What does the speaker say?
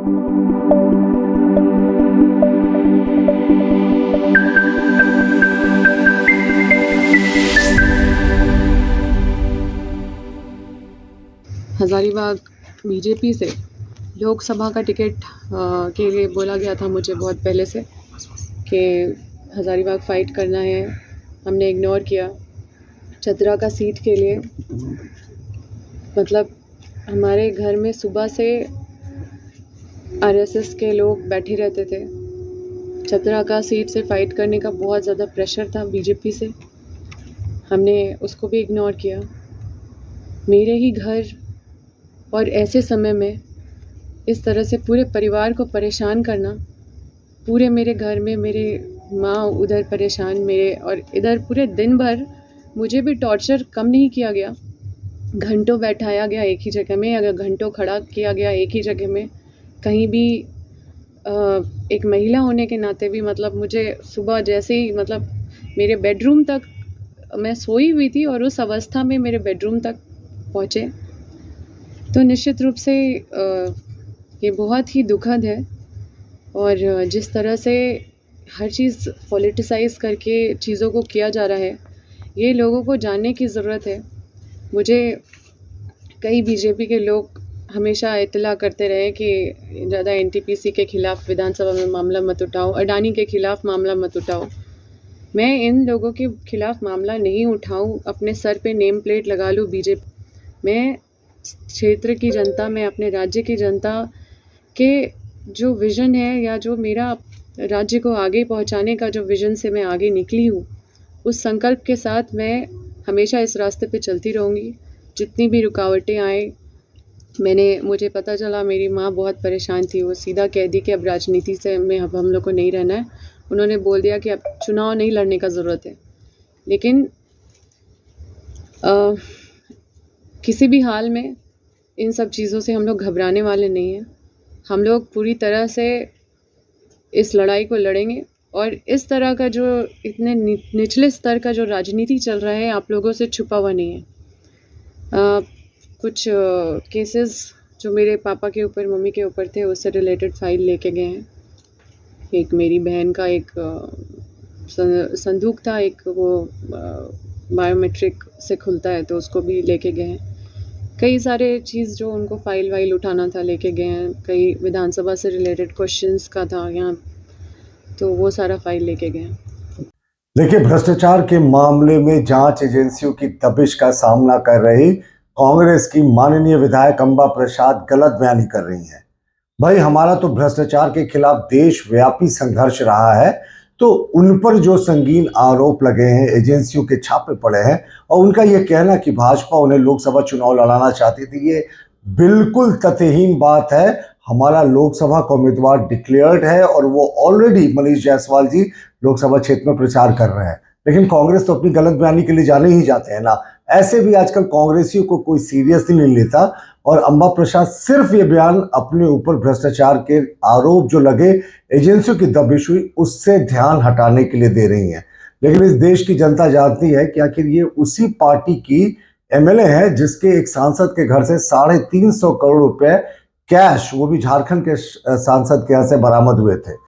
Hazaribagh BJP से लोकसभा का ticket के लिए बोला गया था मुझे बहुत पहले से कि हज़ारीबाग फ़ाइट करना है। हमने इग्नोर किया। चतरा का सीट के लिए मतलब हमारे घर में सुबह से आरएसएस के लोग बैठे रहते थे। चतरा का सीट से फ़ाइट करने का बहुत ज़्यादा प्रेशर था बीजेपी से। हमने उसको भी इग्नोर किया। मेरे ही घर और ऐसे समय में इस तरह से पूरे परिवार को परेशान करना, पूरे मेरे घर में मेरे माँ उधर परेशान, मेरे और इधर पूरे दिन भर मुझे भी टॉर्चर कम नहीं किया गया। घंटों बैठाया गया एक ही जगह में, अगर घंटों खड़ा किया गया एक ही जगह में। कहीं भी एक महिला होने के नाते भी मतलब मुझे सुबह जैसे ही मतलब मेरे बेडरूम तक मैं सोई हुई थी और उस अवस्था में मेरे बेडरूम तक पहुँचे। तो निश्चित रूप से ये बहुत ही दुखद है। और जिस तरह से हर चीज़ पॉलिटिसाइज़ करके चीज़ों को किया जा रहा है, ये लोगों को जानने की ज़रूरत है। मुझे कई बीजेपी के लोग हमेशा इत्तला करते रहे कि ज़्यादा एनटीपीसी के ख़िलाफ़ विधानसभा में मामला मत उठाओ, अडानी के ख़िलाफ़ मामला मत उठाओ। मैं इन लोगों के ख़िलाफ़ मामला नहीं उठाऊं, अपने सर पे नेम प्लेट लगा लूँ बीजेपी। मैं क्षेत्र की जनता में अपने राज्य की जनता के जो विज़न है या जो मेरा राज्य को आगे पहुंचाने का जो विज़न से मैं आगे निकली हूँ, उस संकल्प के साथ मैं हमेशा इस रास्ते पे चलती रहूँगी। जितनी भी रुकावटें आए, मुझे पता चला मेरी माँ बहुत परेशान थी। वो सीधा कह दी कि अब राजनीति से अब हम लोग को नहीं रहना है। उन्होंने बोल दिया कि अब चुनाव नहीं लड़ने का ज़रूरत है। लेकिन किसी भी हाल में इन सब चीज़ों से हम लोग घबराने वाले नहीं हैं। हम लोग पूरी तरह से इस लड़ाई को लड़ेंगे और इस तरह का जो इतने निचले स्तर का जो राजनीति चल रहा है, आप लोगों से छुपा हुआ नहीं है। कुछ केसेस जो मेरे पापा के ऊपर, मम्मी के ऊपर थे, उससे रिलेटेड फ़ाइल लेके गए हैं। एक मेरी बहन का एक संदूक था, एक वो बायोमेट्रिक से खुलता है, तो उसको भी लेके गए हैं। कई सारे चीज़ जो उनको फ़ाइल वाइल उठाना था लेके गए हैं। कई विधानसभा से रिलेटेड क्वेश्चंस का था यहाँ, तो वो सारा फ़ाइल लेके गए हैं। देखिए, भ्रष्टाचार के मामले में जांच एजेंसियों की दबिश का सामना कर रही कांग्रेस की माननीय विधायक अंबा प्रसाद गलत बयानी कर रही हैं। भाई, हमारा तो भ्रष्टाचार के खिलाफ देशव्यापी संघर्ष रहा है, तो उन पर जो संगीन आरोप लगे हैं, एजेंसियों के छापे पड़े हैं, और उनका यह कहना कि भाजपा उन्हें लोकसभा चुनाव लड़ाना चाहती थी, ये बिल्कुल तथ्यहीन बात है। हमारा लोकसभा का उम्मीदवार डिक्लेयर्ड है और वो ऑलरेडी मनीष जायसवाल जी लोकसभा क्षेत्र में प्रचार कर रहे हैं। लेकिन कांग्रेस तो अपनी गलत बयानी के लिए जाने ही जाते हैं ना। ऐसे भी आजकल कांग्रेसियों को कोई सीरियसली नहीं लेता, और अंबा प्रसाद सिर्फ ये बयान अपने ऊपर भ्रष्टाचार के आरोप जो लगे, एजेंसियों की दबिश हुई, उससे ध्यान हटाने के लिए दे रही हैं। लेकिन इस देश की जनता जानती है कि आखिर ये उसी पार्टी की एमएलए है जिसके एक सांसद के घर से 350 करोड़ रुपए कैश, वो भी झारखंड के सांसद के यहाँ से बरामद हुए थे।